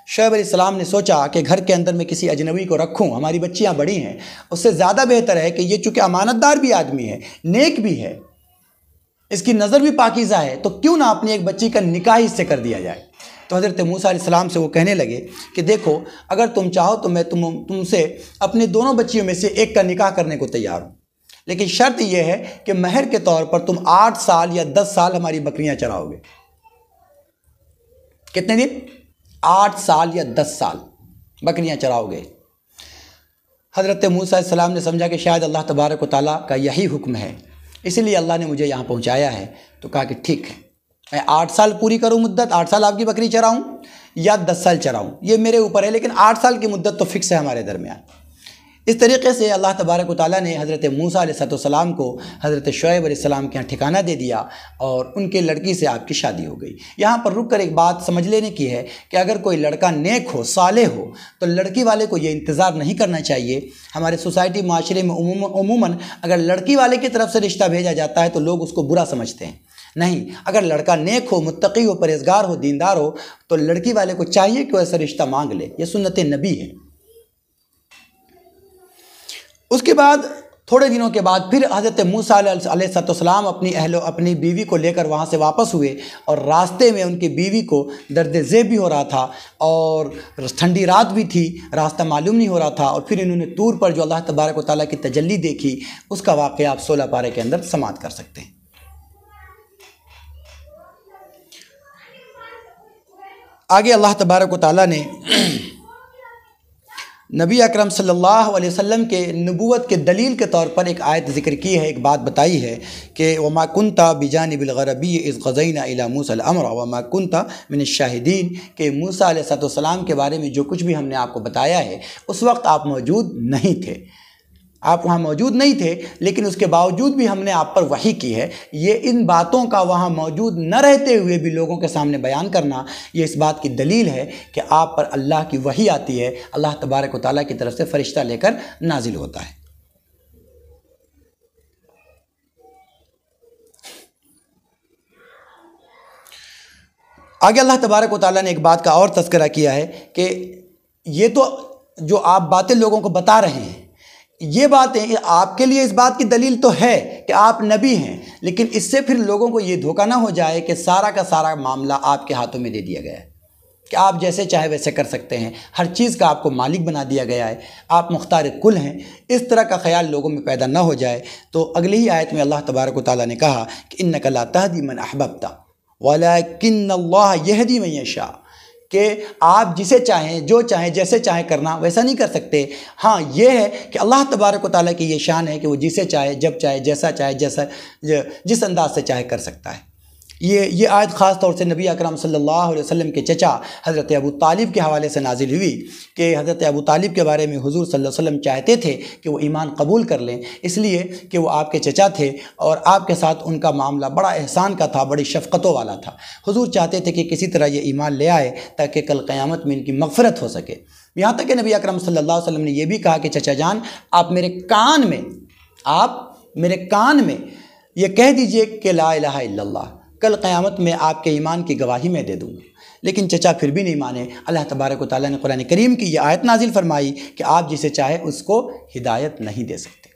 شعیب علیہ السلام نے سوچا کہ گھر کے اندر میں کسی اجنبی کو رکھوں، ہماری بچیاں بڑی ہیں، اس سے زیادہ بہتر ہے کہ یہ چونکہ امانت دار بھی آدمی ہے، نیک بھی ہے، اس کی نظر بھی پاکیزہ ہے، تو کیوں نہ اپنی ایک بچی کا نکاح اس سے کر دیا جائے۔ تو حضرت موسیٰ علیہ السلام سے وہ کہنے لگے کہ دیکھو، اگر تم چاہو تو میں تم سے اپنی دونوں بچیوں میں سے ایک کا نکاح کرنے کو تیار ہوں، لیکن شرط یہ ہے کہ مہر کے طور پر تم 8 سال یا 10 سال ہماری بکریاں چراؤ گے۔ کتنے دن؟ 8 سال یا 10 سال بکریاں چراؤ گے۔ حضرت موسیٰ علیہ السلام نے سمجھا کہ شاید اللہ تبارک و تعالیٰ کا یہی حکم ہے، اسی لیے اللہ نے مجھے یہاں پہنچایا ہے، تو کہا کہ ٹھیک ہے، میں 8 سال پوری کروں مدت، 8 سال آپ کی بکری چراؤں یا 10 سال چراؤں، یہ میرے اوپر ہے، لیکن 8 سال کی مدت تو فکس ہے ہمارے درمیان۔ اس طریقے سے اللہ تبارک و تعالیٰ نے حضرت موسیٰ علیہ السلام کو حضرت شعیب علیہ السلام کے یہاں ٹھکانہ دے دیا اور ان کے لڑکی سے آپ کی شادی ہو گئی۔ یہاں پر رک کر ایک بات سمجھ لینے کی ہے کہ اگر کوئی لڑکا نیک ہو، صالح ہو، تو لڑکی والے کو یہ انتظار نہیں کرنا چاہیے۔ ہمارے سوسائٹی معاشرے میں عموماً اگر لڑکی والے کی طرف سے رشتہ بھیجا جاتا ہے تو لوگ اس کو برا سمجھتے ہیں۔ نہیں، اگر لڑکا نیک ہو، متقی ہو، پرہیزگار ہو، دیندار ہو، تو لڑکی والے کو چاہیے کہ وہ ایسا رشتہ مانگ لے۔ یہ سنت نبی ہے۔ اس کے بعد تھوڑے دنوں کے بعد پھر حضرت موسیٰ علیہ السلام اپنی بیوی کو لے کر وہاں سے واپس ہوئے، اور راستے میں ان کی بیوی کو درد ذیل بھی ہو رہا تھا اور ٹھنڈی رات بھی تھی، راستہ معلوم نہیں ہو رہا تھا، اور پھر انہوں نے طور پر جو اللہ تبارک و تعالیٰ کی تجلی دیکھی، اس کا واقعہ آپ 16 پارے کے اندر سماعت کر سکتے ہیں۔ آگے اللہ تبارک و تعالیٰ نے نبی اکرم صلی اللہ علیہ وسلم کے نبوت کے دلیل کے طور پر ایک آیت ذکر کی ہے، ایک بات بتائی ہے کہ وَمَا كُنْتَ بِجَانِبِ الْغَرَبِيِّ إِذْ غَزَيْنَا إِلَى مُوسَى الْأَمْرَ وَمَا كُنْتَ مِنَ الشَّاهِدِينَ کہ موسیٰ علیہ السلام کے بارے میں جو کچھ بھی ہم نے آپ کو بتایا ہے اس وقت آپ موجود نہیں تھے، آپ وہاں موجود نہیں تھے، لیکن اس کے باوجود بھی ہم نے آپ پر وحی کی ہے۔ یہ ان باتوں کا وہاں موجود نہ رہتے ہوئے بھی لوگوں کے سامنے بیان کرنا، یہ اس بات کی دلیل ہے کہ آپ پر اللہ کی وحی آتی ہے، اللہ تبارک و تعالیٰ کی طرف سے فرشتہ لے کر نازل ہوتا ہے۔ آگے اللہ تبارک و تعالیٰ نے ایک بات کا اور تذکرہ کیا ہے کہ یہ تو جو آپ باتیں لوگوں کو بتا رہے ہیں، یہ باتیں آپ کے لیے اس بات کی دلیل تو ہے کہ آپ نبی ہیں، لیکن اس سے پھر لوگوں کو یہ دھوکہ نہ ہو جائے کہ سارا کا سارا معاملہ آپ کے ہاتھوں میں دے دیا گیا ہے، کہ آپ جیسے چاہے ویسے کر سکتے ہیں، ہر چیز کا آپ کو مالک بنا دیا گیا ہے، آپ مختار کل ہیں۔ اس طرح کا خیال لوگوں میں پیدا نہ ہو جائے تو اگلی ہی آیت میں اللہ تبارک و تعالیٰ نے کہا کہ اِنَّكَ لَا تَهْدِي مَنْ أَحْبَبْتَ وَلَكِنَّ اللَّهَ يَهْدِي مَن يَشَاءُ کہ آپ جسے چاہیں، جو چاہیں، جیسے چاہیں کرنا ویسا نہیں کر سکتے۔ ہاں یہ ہے کہ اللہ تبارک و تعالیٰ کی یہ شان ہے کہ وہ جسے چاہے، جب چاہے، جیسا چاہے، جس انداز سے چاہے کر سکتا ہے۔ یہ آیت خاص طور سے نبی اکرم صلی اللہ علیہ وسلم کے چچا حضرت ابو طالب کے حوالے سے نازل ہوئی کہ حضرت ابو طالب کے بارے میں حضور صلی اللہ علیہ وسلم چاہتے تھے کہ وہ ایمان قبول کر لیں، اس لیے کہ وہ آپ کے چچا تھے اور آپ کے ساتھ ان کا معاملہ بڑا احسان کا تھا، بڑی شفقتوں والا تھا۔ حضور چاہتے تھے کہ کسی طرح یہ ایمان لے آئے تاکہ کل قیامت میں ان کی مغفرت ہو سکے۔ یہاں تک کہ نبی اکرم صلی اللہ علیہ وسلم نے یہ بھی کہا کہ چچا جان آپ میرے کان میں یہ کہہ دیجئے کہ لا الہ الا اللہ، کل قیامت میں آپ کے ایمان کی گواہی میں دے دوں گا۔ لیکن چچا پھر بھی نہیں مانے۔ اللہ تبارک و تعالیٰ نے قرآن کریم کی یہ آیت نازل فرمائی کہ آپ جسے چاہے اس کو ہدایت نہیں دے سکتے۔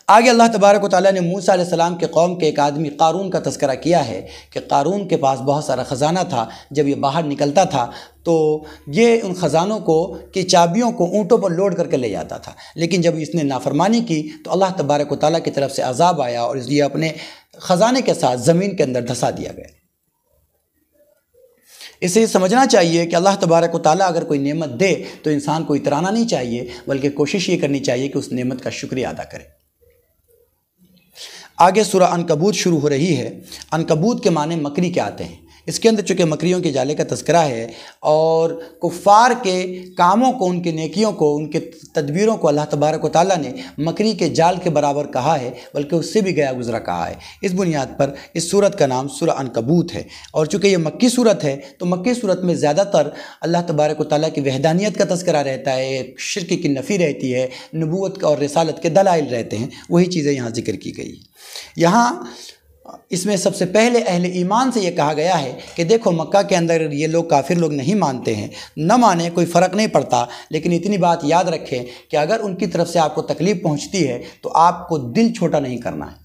آگے اللہ تبارک و تعالیٰ نے موسیٰ علیہ السلام کے قوم کے ایک آدمی قارون کا تذکرہ کیا ہے کہ قارون کے پاس بہت سارا خزانہ تھا۔ جب یہ باہر نکلتا تھا تو یہ ان خزانوں کی چابیوں کو اونٹوں پر لوڈ کر کے لے جاتا تھا، لیکن جب اس نے نافرمانی کی تو اللہ تبارک و تعالیٰ کی طرف سے عذاب آیا اور اس لیے اپنے خزانے کے ساتھ زمین کے اندر دھسا دیا گیا۔ اس سے یہ سمجھنا چاہیے کہ اللہ تبارک و تعالیٰ اگر کوئی نعمت دے تو انسان کو اترانا نہیں چاہیے، بلکہ کوشش یہ کرنی چاہیے کہ اس نعمت کا شکریہ ادا کرے۔ آگے سورہ عنکبوت شروع ہو رہی ہے۔ عنکبوت کے معنی مکری کے آتے ہیں۔ اس کے اندر چونکہ مکریوں کے جالے کا تذکرہ ہے اور کفار کے کاموں کو، ان کے نیکیوں کو، ان کے تدبیروں کو اللہ تبارک و تعالیٰ نے مکری کے جال کے برابر کہا ہے، بلکہ اس سے بھی گیا گزرا کہا ہے۔ اس بنیاد پر اس سورت کا نام سورہ عنکبوت ہے، اور چونکہ یہ مکی سورت ہے تو مکی سورت میں زیادہ تر اللہ تبارک و تعالیٰ کی وحدانیت کا تذکرہ رہتا ہے، شرک کی نفی رہتی ہے، نبوت اور رسالت کے دلائل رہتے ہیں، وہی چیزیں یہاں ذکر کی گئی۔ یہاں اس میں سب سے پہلے اہل ایمان سے یہ کہا گیا ہے کہ دیکھو مکہ کے اندر یہ لوگ کافر لوگ نہیں مانتے ہیں، نہ مانے کوئی فرق نہیں پڑتا، لیکن اتنی بات یاد رکھیں کہ اگر ان کی طرف سے آپ کو تکلیف پہنچتی ہے تو آپ کو دل چھوٹا نہیں کرنا ہے۔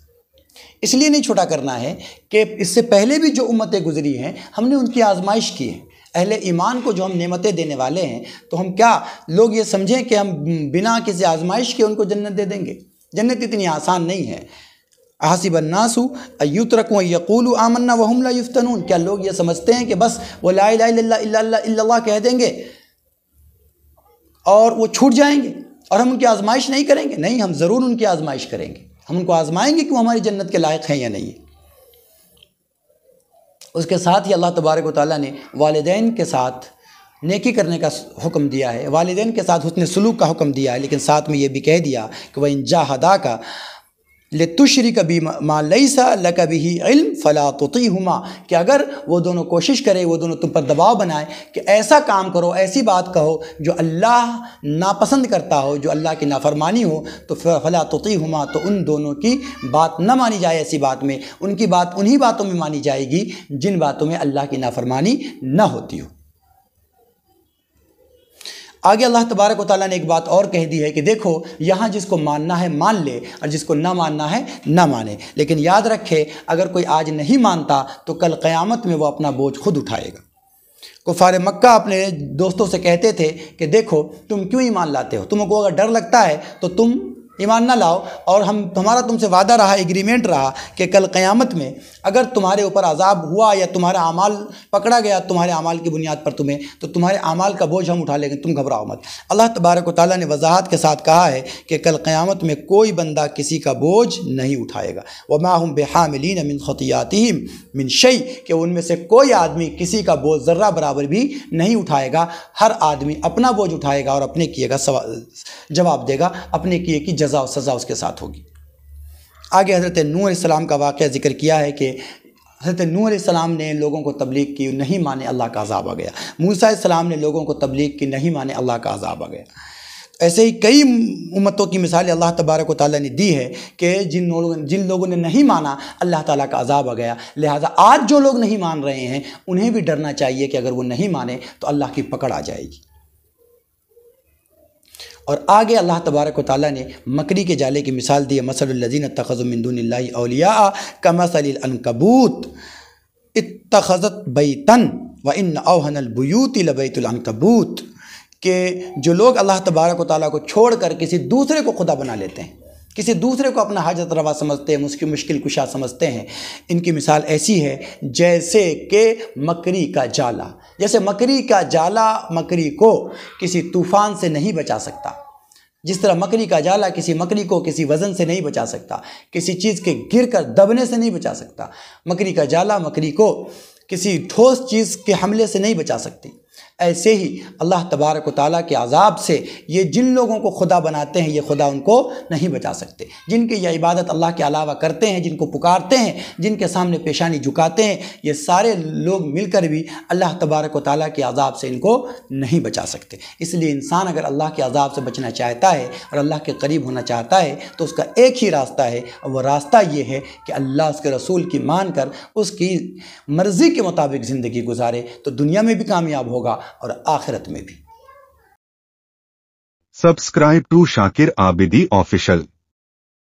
اس لیے نہیں چھوٹا کرنا ہے کہ اس سے پہلے بھی جو امتیں گزری ہیں ہم نے ان کی آزمائش کی ہے۔ اہل ایمان کو جو ہم نعمتیں دینے والے ہیں تو ہم کیا لوگ یہ سمجھیں کہ ہم بنا کسی آزمائش کے ان کو جنت دے دیں گے؟ جنت اتنی آسان نہیں ہے۔ احسب الناس ان یترکوا ان یقولوا آمنا وهم لا یفتنون، کیا لوگ یہ سمجھتے ہیں کہ بس وہ لا الہ الا اللہ کہہ دیں گے اور وہ چھوٹ جائیں گے اور ہم ان کی آزمائش نہیں کریں گے؟ نہیں، ہم ضرور ان کی آزمائش کریں گے، ہم ان کو آزمائیں گے کہ وہ ہماری جنت کے لائق ہیں یا نہیں۔ اس کے ساتھ ہی اللہ تبارک و تعالیٰ نے والدین کے ساتھ نیکی کرنے کا حکم دیا ہے، والدین کے ساتھ حسن سلوک کا حکم دیا ہے، لیکن ساتھ میں یہ بھی کہہ دیا کہ وَإِن جَاهَدَاكَ لِتُشْرِكَ بِمَا لَيْسَ لَكَ بِهِ عِلْمٌ فَلَا تُطِعْهُمَا، کہ اگر وہ دونوں کوشش کرے، وہ دونوں تم پر دباؤ بنائے کہ ایسا کام کرو، ایسی بات کہو جو اللہ ناپسند کرتا ہو، جو اللہ کی نافرمانی ہو، تو فَلَا تُطِعْهُمَا، تو ان دونوں کی بات نہ مانی جائے ایسی بات میں، ان کی بات انہی باتوں میں مانی جائے گی جن باتوں میں اللہ کی نافرمانی نہ ہوتی ہو۔ آگے اللہ تبارک و تعالیٰ نے ایک بات اور کہہ دی ہے کہ دیکھو یہاں جس کو ماننا ہے مان لے اور جس کو نہ ماننا ہے نہ مانے، لیکن یاد رکھے اگر کوئی آج نہیں مانتا تو کل قیامت میں وہ اپنا بوجھ خود اٹھائے گا۔ کفار مکہ اپنے دوستوں سے کہتے تھے کہ دیکھو تم کیوں ایمان لاتے ہو، تم کو اگر ڈر لگتا ہے تو تم ایمان نہ لاؤ، اور ہمارا تم سے وعدہ رہا، ایگریمنٹ رہا کہ کل قیامت میں اگر تمہارے اوپر عذاب ہوا یا تمہارا اعمال پکڑا گیا تمہارے اعمال کی بنیاد پر تمہیں، تو تمہارے اعمال کا بوجھ ہم اٹھا لیں گے، تم گھبراؤ مت۔ اللہ تبارک و تعالیٰ نے وضاحت کے ساتھ کہا ہے کہ کل قیامت میں کوئی بندہ کسی کا بوجھ نہیں اٹھائے گا، وَمَا هُمْ بِحَامِلِينَ مِنْ خَطِيَّاتِهِمْ مِنْ شَيْءٍ، کہ ان میں سے کوئی آدمی کسی کا بوجھ ذرہ برابر بھی نہیں اٹھائے گا، ہر آدمی اپنا بوجھ اٹھائے گا اور اپنے کیے گا جواب دے گا، اپنے کیے کی جزا و سزا اس کے ساتھ ہوگی۔ آگے حضرت نوح علیہ السلام کا واقعہ ذکر کیا ہے کہ حضرت نوح علیہ السلام نے لوگوں کو تبلیغ کی، نہیں مانے، اللہ کا عذاب آ گیا۔ موسیٰ علیہ السلام نے لوگوں کو تبلیغ کی، نہیں مانے، اللہ کا عذاب آ گیا۔ ایسے ہی کئی امتوں کی مثالیں اللہ تبارک و تعالیٰ نے دی ہے کہ جن لوگوں نے نہیں مانا اللہ تعالیٰ کا عذاب آ گیا۔ لہٰذا آج جو لوگ نہیں مان رہے ہیں انہیں بھی ڈرنا چاہیے کہ اگر وہ نہیں مانے تو اللہ کی پکڑ آ جائے گی۔ اور آگے اللہ تبارک و تعالیٰ نے مکری کے جالے کی مثال دی ہے، مثل الذین اتخذوا من دون اللہ اولیاء کمثل العنکبوت اتخذت بیتا وان اوہن البیوت لبیت العنکبوت، کہ جو لوگ اللہ تبارک و تعالیٰ کو چھوڑ کر کسی دوسرے کو خدا بنا لیتے ہیں، کسی دوسرے کو اپنا حاجت روا سمجھتے ہیں، مشکل کشا سمجھتے ہیں، ان کی مثال ایسی ہے جیسے کہ مکری کا جالا۔ جیسے مکری کا جالا مکری کو کسی طوفان سے نہیں بچا سکتا، جس طرح مکری کا جالا کسی مکری کو کسی وزن سے نہیں بچا سکتا، کسی چیز کے گر کر دبنے سے نہیں بچا سکتا، مکری کا جالا مکری کو کسی ٹھوس چیز کے حملے سے نہیں بچا سکتی، ایسے ہی اللہ تبارک و تعالیٰ کے عذاب سے یہ جن لوگوں کو خدا بناتے ہیں یہ خدا ان کو نہیں بچا سکتے، جن کی یہ عبادت اللہ کے علاوہ کرتے ہیں، جن کو پکارتے ہیں، جن کے سامنے پیشانی جھکاتے ہیں، یہ سارے لوگ مل کر بھی اللہ تبارک و تعالیٰ کے عذاب سے ان کو نہیں بچا سکتے۔ اس لیے انسان اگر اللہ کے عذاب سے بچنا چاہتا ہے اور اللہ کے قریب ہونا چاہتا ہے تو اس کا ایک ہی راستہ ہے، اور وہ راستہ یہ ہے کہ اللہ اس کے رسول کی مان کر اس کی مرضی کے مطابق زندگی گزارے، تو دنیا میں بھی کامیاب ہوگا اور آخرت میں بھی۔ Subscribe to Shakir Abidi Official.